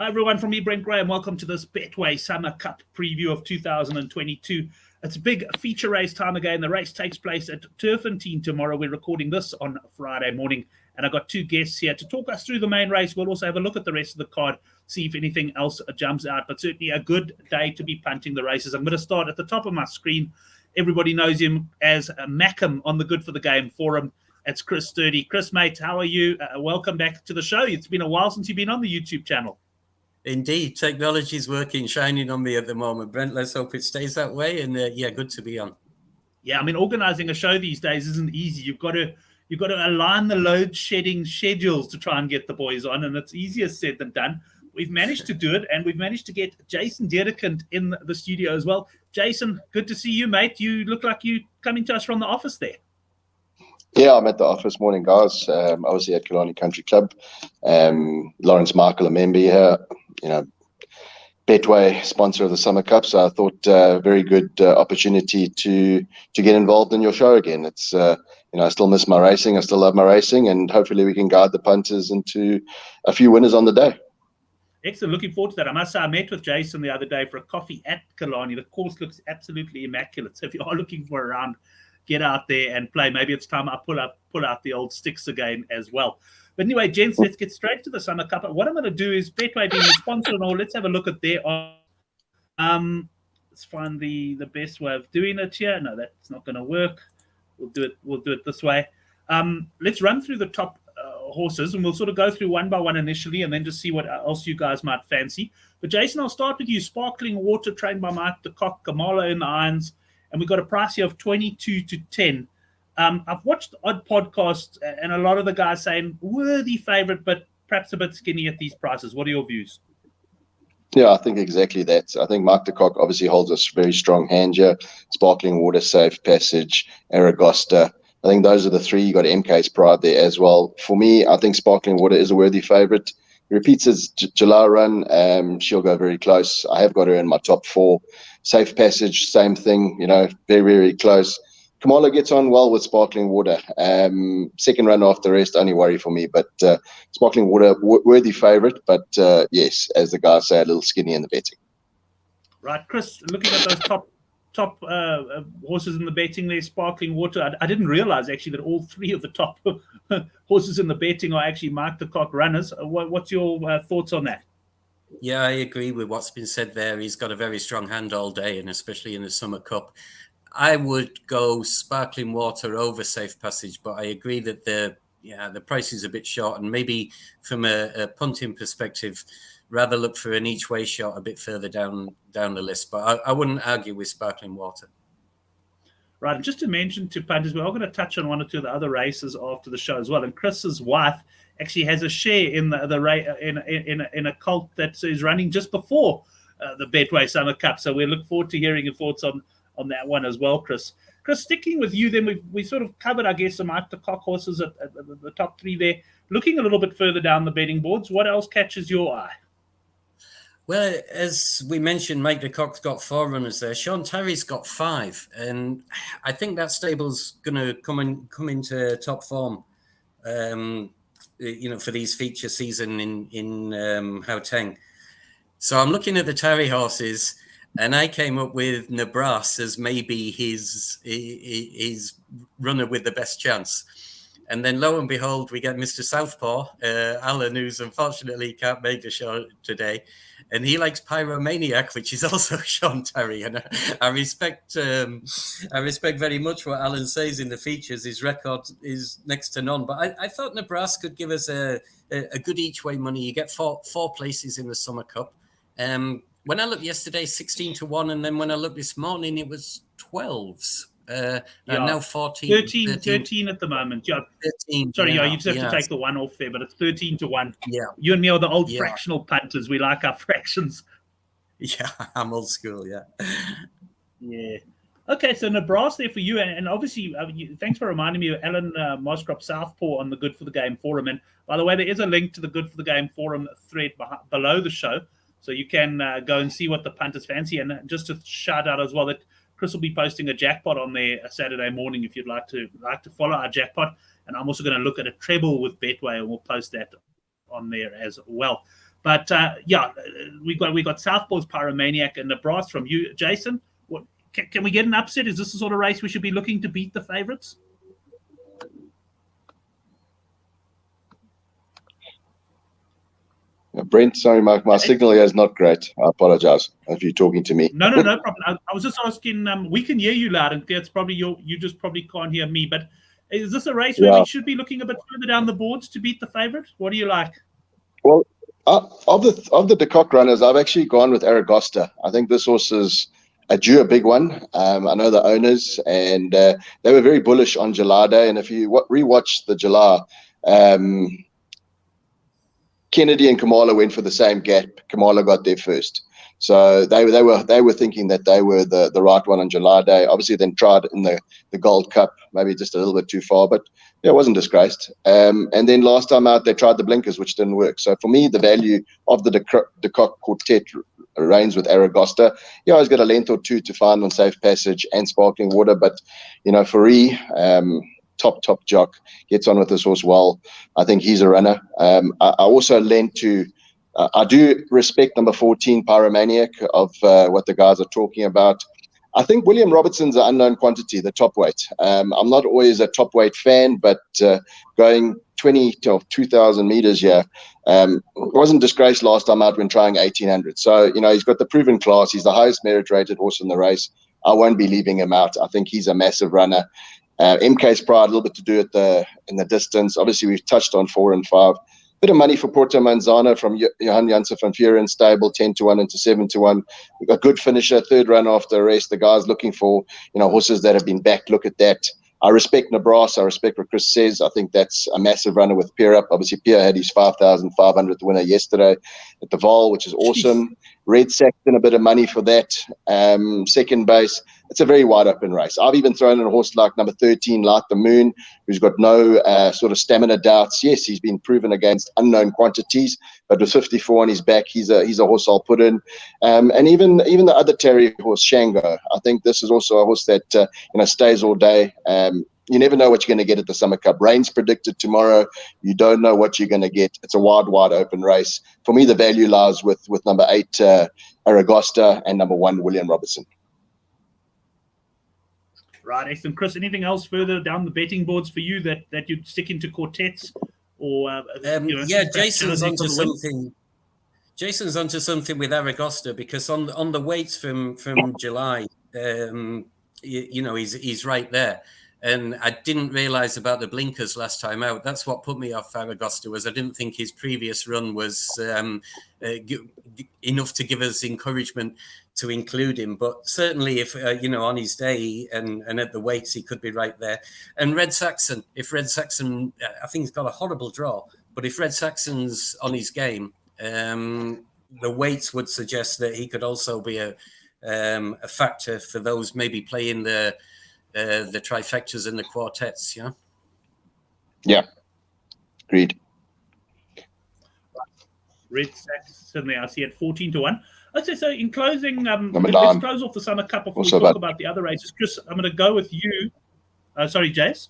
Hi everyone, from me, Brent Graham. Welcome to this Betway Summer Cup preview of 2022. It's a big feature race time again. The race takes place at Turfontein tomorrow. We're recording this on Friday morning, and I've got two guests here to talk us through the main race. We'll also have a look at the rest of the card, see if anything else jumps out, but certainly a good day to be punting the races. I'm going to start at the top of my screen. Everybody knows him as Mackham on the Good for the Game forum. It's Chris Sturdy. Chris, mate, how are you? Welcome back to the show. It's been a while since you've been on the YouTube channel. Indeed, technology is working, shining on me at the moment, Brent. Let's hope it stays that way. And good to be on. Yeah, I mean, organizing a show these days isn't easy. You've got to align the load shedding schedules to try and get the boys on, and it's easier said than done. We've managed to do it, and we've managed to get Jason Dedekind in the studio as well. Jason, good to see you, mate. You look like you coming to us from the office there. Yeah, I'm at the office. Morning, guys. Obviously at Killarney Country Club. Lawrence Michael, a member here. Betway, sponsor of the Summer Cup. So I thought very good opportunity to get involved in your show again. It's I still miss my racing. I still love my racing, and hopefully we can guide the punters into a few winners on the day. Excellent. Looking forward to that. I must say, I met with Jason the other day for a coffee at Killarney. The course looks absolutely immaculate. So if you are looking for a round, get out there and play. Maybe it's time I pull out the old sticks again as well. But anyway, gents, let's get straight to the Summer Cup. What I'm going to do is Betway being the sponsor and all. Let's have a look at their. Let's find the best way of doing it here. No, that's not going to work. We'll do it this way. Let's run through the top horses, and we'll sort of go through one by one initially, and then just see what else you guys might fancy. But Jason, I'll start with you. Sparkling Water, trained by Mike de Kock, Kamala in the irons, and we've got a price here of 22 to 10. I've watched odd podcasts, and a lot of the guys saying worthy favourite, but perhaps a bit skinny at these prices. What are your views? Yeah, I think exactly that. I think Mark de Kock obviously holds a very strong hand here. Sparkling Water, Safe Passage, Aragosta. I think those are the three. You got MK's Pride there as well. For me, I think Sparkling Water is a worthy favourite. Repeats his July run. She'll go very close. I have got her in my top four. Safe Passage, same thing. Very, very close. Kamala gets on well with Sparkling Water. Second run off the rest, only worry for me. But Sparkling Water, worthy favourite. But yes, as the guys say, a little skinny in the betting. Right, Chris, looking at those top horses in the betting there, Sparkling Water. I didn't realise actually that all three of the top horses in the betting are actually Mark de Kock runners. What's your thoughts on that? Yeah, I agree with what's been said there. He's got a very strong hand all day, and especially in the Summer Cup. I would go Sparkling Water over Safe Passage, but I agree that the price is a bit short, and maybe from a punting perspective, rather look for an each way shot a bit further down the list. But I wouldn't argue with Sparkling Water. Right, and just to mention to punters, we're all going to touch on one or two of the other races after the show as well. And Chris's wife actually has a share in in a colt that is running just before the Betway Summer Cup. So we look forward to hearing your thoughts on that one as well, Chris. Chris, sticking with you, then we sort of covered, I guess, the Mike de Kock horses at the top three there. Looking a little bit further down the betting boards, what else catches your eye? Well, as we mentioned, Mike de Kock's got 4 runners there. Sean Terry's got 5, and I think that stable's going to come into top form. For these feature season in Gauteng. So I'm looking at the Terry horses. And I came up with Nebraska as maybe his runner with the best chance. And then lo and behold, we get Mr. Southpaw, Alan, who's unfortunately can't make the show today. And he likes Pyromaniac, which is also Sean Terry. And I respect very much what Alan says in the features. His record is next to none. But I thought Nebraska could give us a good each way money. You get four places in the Summer Cup. When I looked yesterday, 16 to 1, and then when I looked this morning, it was 12s. And now 14. 13 at the moment. Yeah. 13. Sorry, you just have to take the one off there, but it's 13 to 1. Yeah. You and me are the old fractional punters. We like our fractions. Yeah, I'm old school, yeah. Yeah. Okay, so Nebraska there for you, and obviously, thanks for reminding me of Alan Moskrop Southpaw on the Good for the Game forum. And by the way, there is a link to the Good for the Game forum thread below the show. So you can go and see what the punters fancy. And just to shout out as well that Chris will be posting a jackpot on there Saturday morning if you'd like to follow our jackpot. And I'm also going to look at a treble with Betway, and we'll post that on there as well. But yeah, we got Southpaw's Pyromaniac and Nebraska from you, Jason. What can we get an upset? Is this the sort of race we should be looking to beat the favourites? Brent, sorry, my signal here is not great. I apologize if you're talking to me. No problem. I was just asking. We can hear you loud and clear. It's probably you just probably can't hear me. But is this a race where we should be looking a bit further down the boards to beat the favourite? What do you like? Well, of the Dedekind runners, I've actually gone with Aragosta. I think this horse is due a big one. I know the owners, and they were very bullish on July Day. And if you rewatch the July, Kennedy and Kamala went for the same gap. Kamala got there first, so they were thinking that they were the right one on July Day. Obviously, then tried in the Gold Cup, maybe just a little bit too far, but yeah, it wasn't disgraced. And then last time out, they tried the blinkers, which didn't work. So for me, the value of the Dedekind Quartet reigns with Aragosta. Yeah, he's got a length or two to find on Safe Passage and Sparkling Water, but Fari, top jock, gets on with this horse well. I think he's a runner. I also lent to, I do respect number 14, Pyromaniac, of what the guys are talking about. I think William Robertson's an unknown quantity, the top weight. I'm not always a top weight fan, but going 20 to 2,000 meters here, wasn't disgraced last time out when trying 1,800. So, he's got the proven class. He's the highest merit rated horse in the race. I won't be leaving him out. I think he's a massive runner. MK's Pride, a little bit to do in the distance. Obviously, we've touched on 4 and 5. Bit of money for Porto Manzano from Johan Janssen van Vuren stable, 10-1 into 7-1. A good finisher, third run after the race. The guy's looking for horses that have been backed. Look at that. I respect Nebraska. I respect what Chris says. I think that's a massive runner with Pierre up. Obviously, Pierre had his 5,500th winner yesterday at the Vol, which is awesome. Jeez. Red Saxon, a bit of money for that. Second base. It's a very wide open race. I've even thrown in a horse like number 13, Light the Moon, who's got no sort of stamina doubts. Yes, he's been proven against unknown quantities, but with 54 on his back, he's a horse I'll put in. And even the other Terry horse, Shango. I think this is also a horse that stays all day. You never know what you're going to get at the Summer Cup. Rain's predicted tomorrow. You don't know what you're going to get. It's a wide open race. For me, the value lies with number 8, Aragosta, and number 1, William Robertson. Right, excellent. Chris, anything else further down the betting boards for you that you'd stick into quartets? Or Jason's onto something. Jason's onto something with Aragosta, because on the weights from July, he's right there. And I didn't realise about the blinkers last time out. That's what put me off Aragosta, was I didn't think his previous run was enough to give us encouragement to include him. But certainly if, on his day and at the weights, he could be right there. And Red Saxon, I think he's got a horrible draw, but if Red Saxon's on his game, the weights would suggest that he could also be a factor for those maybe playing the trifectas and the quartets, Yeah, agreed. Red Saxon, I see at 14-1. Okay, so in closing, let's close off the Summer Cup before we talk about the other races. Chris, I'm going to go with you. Sorry, Jace?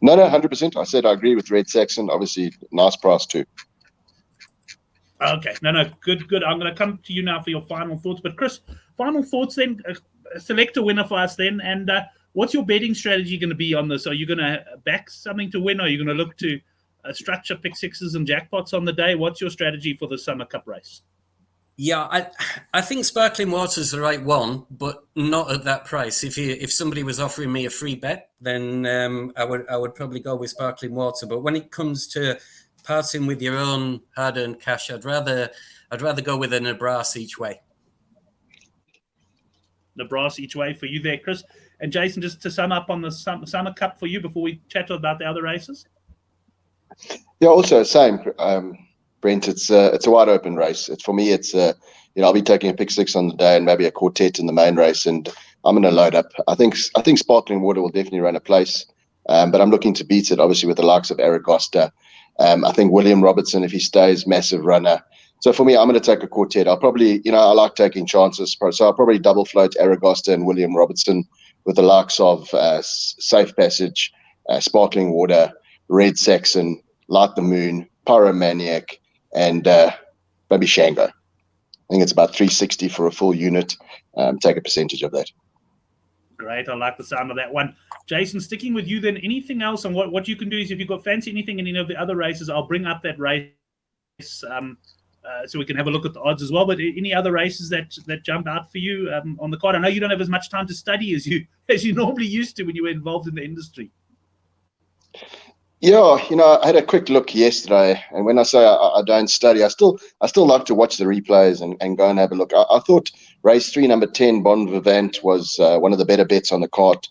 No, 100%. I said I agree with Red Saxon. Obviously, nice price too. Okay, no, good. I'm going to come to you now for your final thoughts. But Chris, final thoughts then. Select a winner for us then. And what's your betting strategy going to be on this? Are you going to back something to win? Or are you going to look to structure pick sixes and jackpots on the day? What's your strategy for the Summer Cup race? Yeah, I think Sparkling Water is the right one, but not at that price. If somebody was offering me a free bet, then I would probably go with Sparkling Water. But when it comes to parting with your own hard-earned cash, I'd rather go with a Nebraska each way. Nebraska each way for you there, Chris. And Jason, just to sum up on the Summer Cup for you before we chat about the other races. Yeah, also same. Brent, it's a wide open race. For me, I'll be taking a pick six on the day and maybe a quartet in the main race, and I'm going to load up. I think Sparkling Water will definitely run a place, but I'm looking to beat it, obviously, with the likes of Aragosta. I think William Robertson, if he stays, massive runner. So for me, I'm going to take a quartet. I'll probably, I like taking chances, so I'll probably double float Aragosta and William Robertson with the likes of Safe Passage, Sparkling Water, Red Saxon, Light the Moon, Pyromaniac, and maybe Shango. I think it's about 360 for a full unit. Take a percentage of that. Great. I like the sound of that one. Jason, sticking with you then, anything else? And what you can do is if you've got fancy anything in any of the other races, I'll bring up that race so we can have a look at the odds as well. But any other races that jump out for you on the card? I know you don't have as much time to study as you normally used to when you were involved in the industry. Yeah, I had a quick look yesterday, and when I say I don't study, I still like to watch the replays and go and have a look. I thought race 3, number 10, Bon Vivant, was one of the better bets on the card.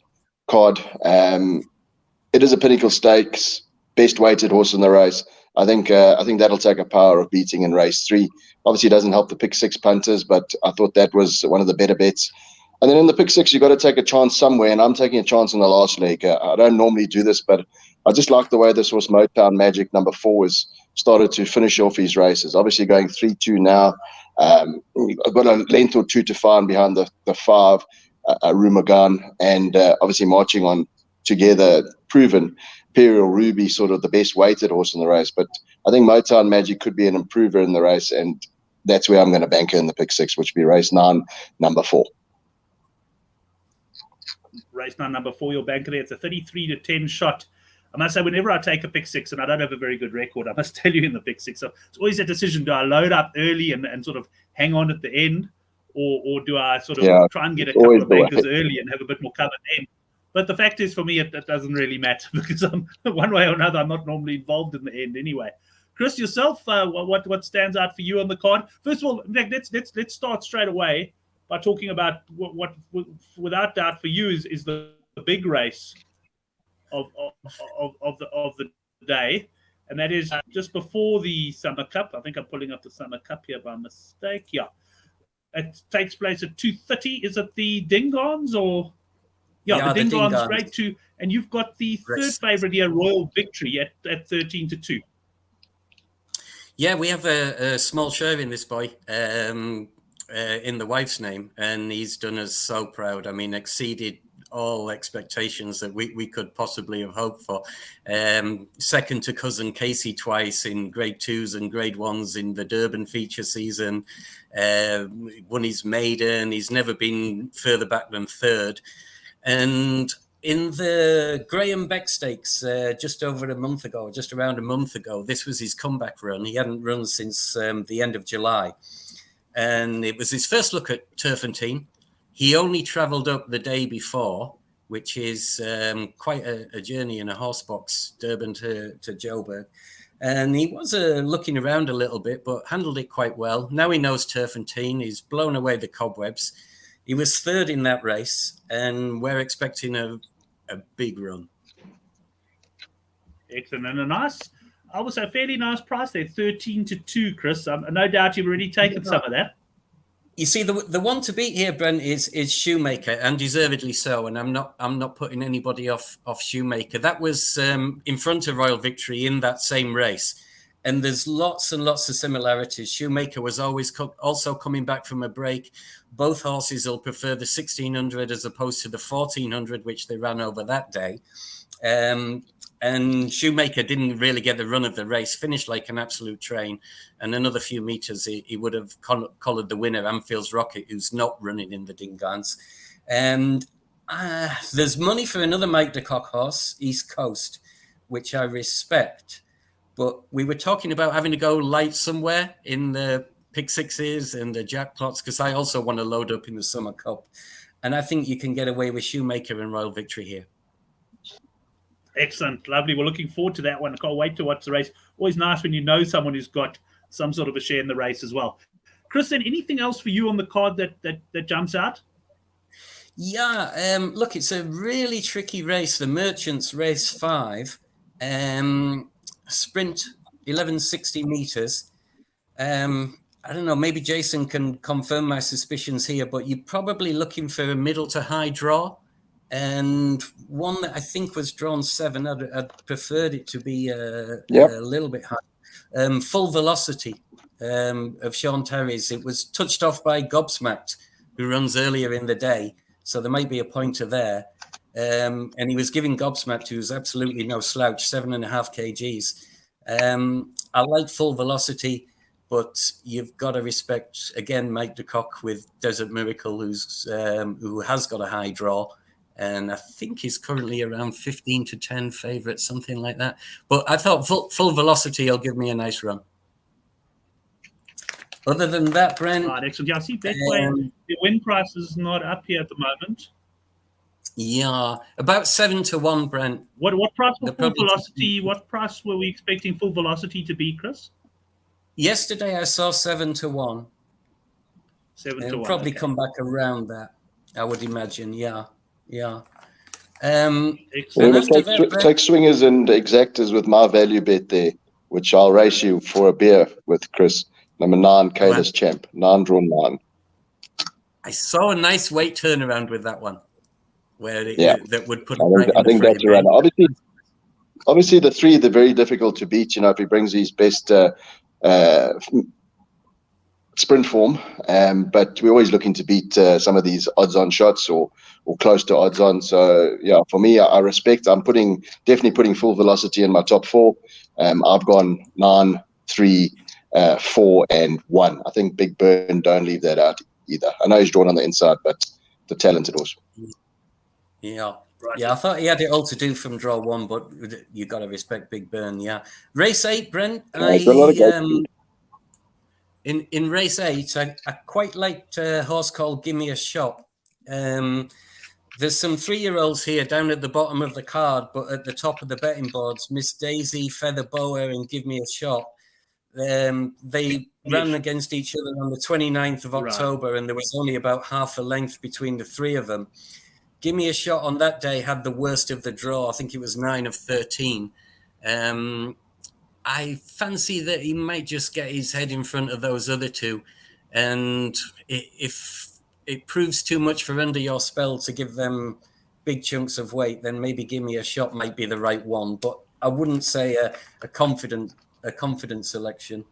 It is a Pinnacle Stakes, best weighted horse in the race. I think that'll take a power of beating in race 3. Obviously, it doesn't help the pick 6 punters, but I thought that was one of the better bets. And then in the pick 6, you've got to take a chance somewhere, and I'm taking a chance in the last leg. I don't normally do this, but I just like the way this horse, Motown Magic, number 4, has started to finish off his races. Obviously going 3-2 now. I've got a length or two to find behind the 5, Rumagan, and obviously marching on together, proven Imperial Ruby, sort of the best weighted horse in the race. But I think Motown Magic could be an improver in the race, and that's where I'm going to bank her in the pick 6, which would be race 9, number 4. Race 9, number 4, your banker there. It's a 33-10 shot. I must say, whenever I take a pick 6, and I don't have a very good record, I must tell you, in the pick 6, so it's always a decision: do I load up early and sort of hang on at the end, or do I sort of try and get a couple of bankers early and have a bit more cover then? But the fact is, for me, it doesn't really matter because I'm one way or another, I'm not normally involved in the end anyway. Chris, yourself, what stands out for you on the card? First of all, in fact, let's start straight away by talking about what without doubt for you is the big race of the day, and that is just before the Summer Cup. I think I'm pulling up the Summer Cup here by mistake. Yeah, it takes place at 2:30. Is it the Dingons or? Yeah, the Dingons, grade 2, and you've got the third favourite here, Royal Victory, at 13-2. Yeah, we have a small share in this boy, in the wife's name, and he's done us so proud. I mean, exceeded all expectations that we could possibly have hoped for. Second to cousin Casey twice in grade 2s and grade 1s in the Durban feature season. Won his maiden. He's never been further back than third. And in the Graham Beck Stakes, just around a month ago, this was his comeback run. He hadn't run since the end of July. And it was his first look at Turfontein. He only travelled up the day before, which is quite a journey in a horse box, Durban to Joburg. And he was looking around a little bit, but handled it quite well. Now he knows Turfontein. He's blown away the cobwebs. He was third in that race, and we're expecting a big run. Excellent. And I would say a fairly nice price there, 13-2, Chris. No doubt you've already taken some of that. You see, the one to beat here, Brent, is Shoemaker, and deservedly so. And I'm not putting anybody off Shoemaker. That was in front of Royal Victory in that same race. And there's lots and lots of similarities. Shoemaker was always also coming back from a break. Both horses will prefer the 1600 as opposed to the 1400, which they ran over that day. And Shoemaker didn't really get the run of the race, finished like an absolute train. And another few meters, he would have collared the winner, Anfield's Rocket, who's not running in the Dingans. And there's money for another Mike de Kock horse, East Coast, which I respect. But we were talking about having to go light somewhere in the pick 6s and the jackpots, because I also want to load up in the Summer Cup. And I think you can get away with Shoemaker and Royal Victory here. Excellent. Lovely. We're looking forward to that one. I can't wait to watch the race. Always nice when you know someone who's got some sort of a share in the race as well. Chris, anything else for you on the card that jumps out? Yeah. Look, it's a really tricky race. The Merchants race 5. Sprint 1160 meters. I don't know, maybe Jason can confirm my suspicions here, but you're probably looking for a middle to high draw, and one that I think was drawn 7. I'd preferred it to be a little bit high. Full Velocity of Sean Terry's. It was touched off by Gobsmacked, who runs earlier in the day, so there might be a pointer there. And he was giving Gobsmacked, who's absolutely no slouch, 7.5 kgs. I like Full Velocity. But you've got to respect, again, Mike de Kock with Desert Miracle, who has got a high draw. And I think he's currently around 15-10 favourite, something like that. But I thought full velocity will give me a nice run. Other than that, Brent. Right, excellent. Yeah, I see Betway, the win price is not up here at the moment. Yeah, about 7-1, Brent. What price for full velocity? What price were we expecting full velocity to be, Chris? Yesterday I saw 7-1. 7-1. It'll probably come back around that, I would imagine. Yeah. Take swingers and exactors with my value bet there, which I'll race you for a beer with Chris. Number 9, Kayla's Champ. 9 drawn 9. I saw a nice weight turnaround with that one, where that would put. I think that's around. Obviously, the 3 they're very difficult to beat. If he brings his best sprint form, but we're always looking to beat some of these odds-on shots or close to odds-on. So yeah, for me, I respect. I'm definitely putting full velocity in my top 4. I've gone 9, 3, 4, and 1. I think Big Burn, don't leave that out either. I know he's drawn on the inside, but the talented horse. Yeah. Yeah, I thought he had it all to do from draw 1, but you got to respect Big Burn. Yeah, race 8, Brent. In race 8, I quite liked a horse called Give Me a Shot. There's some 3-year-olds here down at the bottom of the card, but at the top of the betting boards, Miss Daisy, Feather Boa, and Give Me a Shot. They ran against each other on the 29th of October, and there was only about half a length between the 3 of them. Give Me a Shot on that day had the worst of the draw. I think it was 9 of 13. I fancy that he might just get his head in front of those other 2. And if it proves too much for Under Your Spell to give them big chunks of weight, then maybe Give Me a Shot might be the right one. But I wouldn't say a confident selection.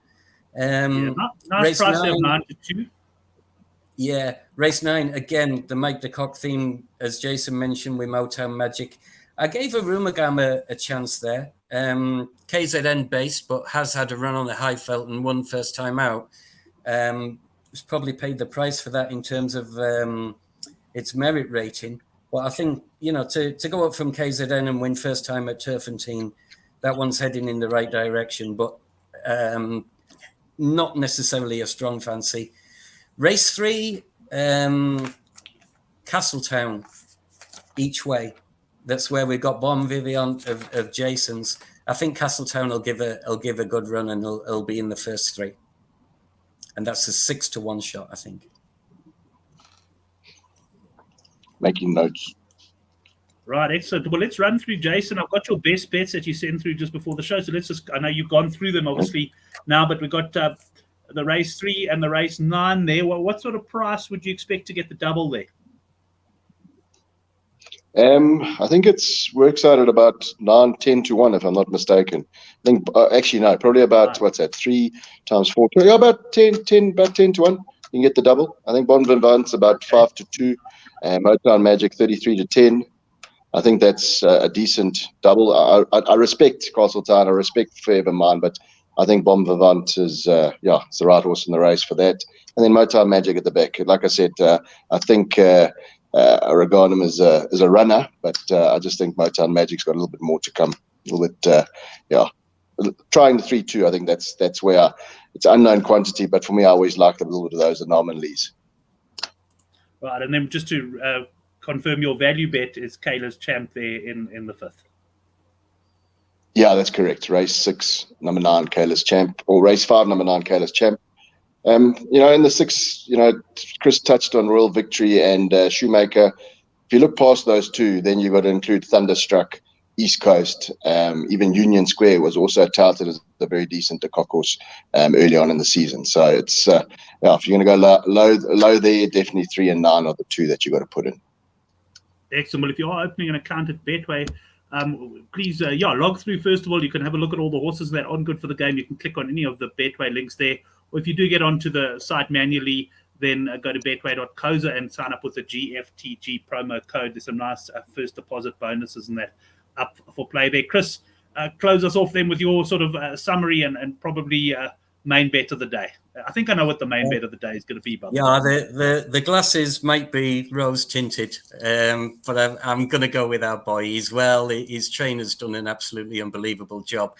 Nice price of 9-2. Yeah, race 9, again, the Mike de Kock theme, as Jason mentioned, with Motown Magic. I gave a Rumagam a chance there. KZN based, but has had a run on the high felt and won first time out. It's probably paid the price for that in terms of its merit rating. But I think, to go up from KZN and win first time at Turfontein, that one's heading in the right direction, but not necessarily a strong fancy. Race 3, Castletown, each way. That's where we've got Bon Vivant of Jason's. I think Castletown will give a good run, and he'll be in the first 3. And that's a 6-1 shot, I think. Making notes. Right, excellent. Well, let's run through, Jason. I've got your best bets that you sent through just before the show. So I know you've gone through them obviously now, but we've got the race 3 and the race 9 there. Well, what sort of price would you expect to get the double there? I think it works out at about 9-10-1, if I'm not mistaken. I think actually no, probably about what's that? 3 times 4, about 10-1. You can get the double. I think Bon Vivant's about 5-2, Motown Magic 33-10. I think that's a decent double. I respect Castletown. I respect Forever Mine, but I think Bon Vivant is it's the right horse in the race for that. And then Motown Magic at the back. Like I said, I think. I regard him as a runner, but I just think Motown Magic's got a little bit more to come. A little bit, trying the 3-2. I think that's where it's unknown quantity, but for me, I always like a little bit of those anomalies. Right, and then just to confirm, your value bet is Kayla's Champ there in the 5th. Yeah, that's correct. Race 6, number 9, Kayla's Champ, or race 5, number 9, Kayla's Champ. In the 6, Chris touched on Royal Victory and Shoemaker. If you look past those 2, then you've got to include Thunderstruck, East Coast. Even Union Square was also touted as a very decent de Kock horse early on in the season. So it's if you're going to go low there, definitely 3 and 9 are the 2 that you got to put in. Excellent. Well, if you are opening an account at Betway, please log through. First of all, you can have a look at all the horses that are good for the game. You can click on any of the Betway links there. Or if you do get onto the site manually, then go to betway.coza and sign up with the GFTG promo code. There's some nice first deposit bonuses and that up for play there. Chris, close us off then with your sort of summary and probably main bet of the day? I think I know what the main bet of the day is going to be. The glasses might be rose tinted, but I'm going to go with our boy. His trainer's done an absolutely unbelievable job.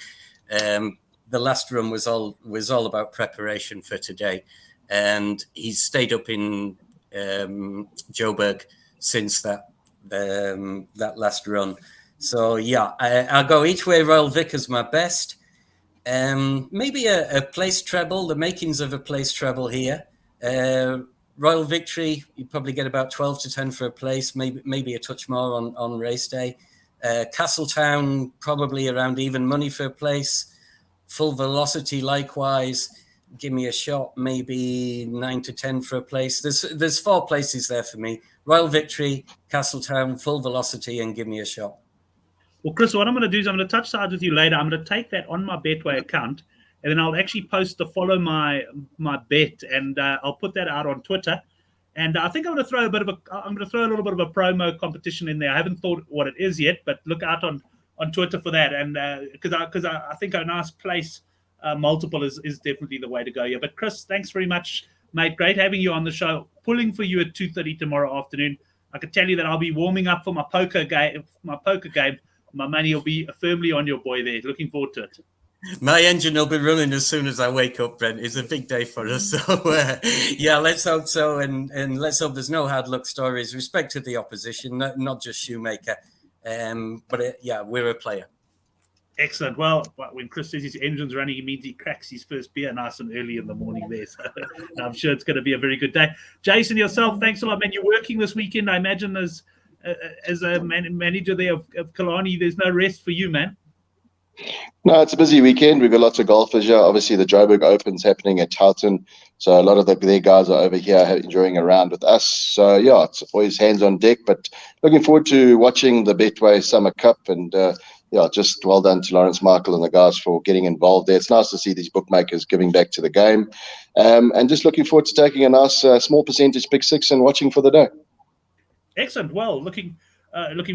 The last run was all about preparation for today, and he's stayed up in Joburg since that last run. So yeah, I'll go each way Royal Vic as my best. Maybe a place treble, the makings of a place treble here. Royal Victory, you probably get about 12 to 10 for a place, maybe a touch more on race day. Castletown, probably around even money for a place. Full Velocity, likewise. Give me a shot, maybe 9 to 10 for a place. There's 4 places there for me. Royal Victory, Castletown, Full Velocity, and give me a shot. Well, Chris, what I'm going to do is I'm going to touch sides with you later. I'm going to take that on my Betway account, and then I'll actually post to follow my bet, and I'll put that out on Twitter. And I think I'm going to throw a little bit of a promo competition in there. I haven't thought what it is yet, but look out on Twitter for that. And because I think a nice place multiple is definitely the way to go. Yeah. But Chris, thanks very much, mate. Great having you on the show. Pulling for you at 2:30 tomorrow afternoon. I can tell you that I'll be warming up for my poker game. My money will be firmly on your boy there. Looking forward to it. My engine will be running as soon as I wake up, Brent. It's a big day for us. So, yeah, let's hope so. And let's hope there's no hard luck stories. Respect to the opposition, not just Shoemaker. But yeah, we're a player. Excellent. Well, when Chris says his engine's running, it means he cracks his first beer nice and early in the morning there. So I'm sure it's going to be a very good day. Jason, yourself, thanks a lot, man. You're working this weekend, I imagine, as a manager there of Kalani. There's no rest for you, man. No, it's a busy weekend. We've got lots of golfers here. Obviously, the Joburg Open's happening at Houghton. So a lot of their guys are over here enjoying a round with us. So, yeah, it's always hands on deck. But looking forward to watching the Betway Summer Cup. And, yeah, just well done to Lawrence Michael and the guys for getting involved there. It's nice to see these bookmakers giving back to the game. And just looking forward to taking a nice small percentage pick six and watching for the day. Excellent. Well, looking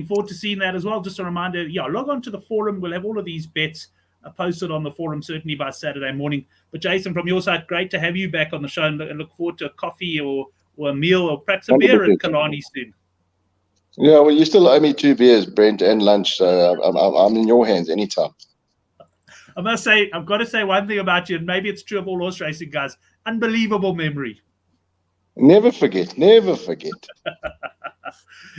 forward to seeing that as well. Just a reminder, yeah, log on to the forum. We'll have all of these bets posted on the forum, certainly by Saturday morning. But Jason, from your side, great to have you back on the show, and look forward to a coffee or a meal or perhaps a beer at Kalani soon. Yeah, well, you still owe me 2 beers, Brent, and lunch. So I'm in your hands anytime. I must say, I've got to say one thing about you, and maybe it's true of all horse racing guys. Unbelievable memory. Never forget. Never forget.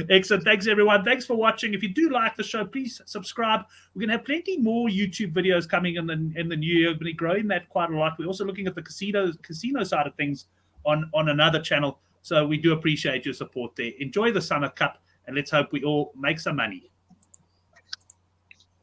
Excellent. Thanks, everyone. Thanks for watching. If you do like the show, please subscribe. We're going to have plenty more YouTube videos coming in the new year. We're going to be growing that quite a lot. We're also looking at the casino side of things on another channel. So we do appreciate your support there. Enjoy the Summer Cup, and let's hope we all make some money.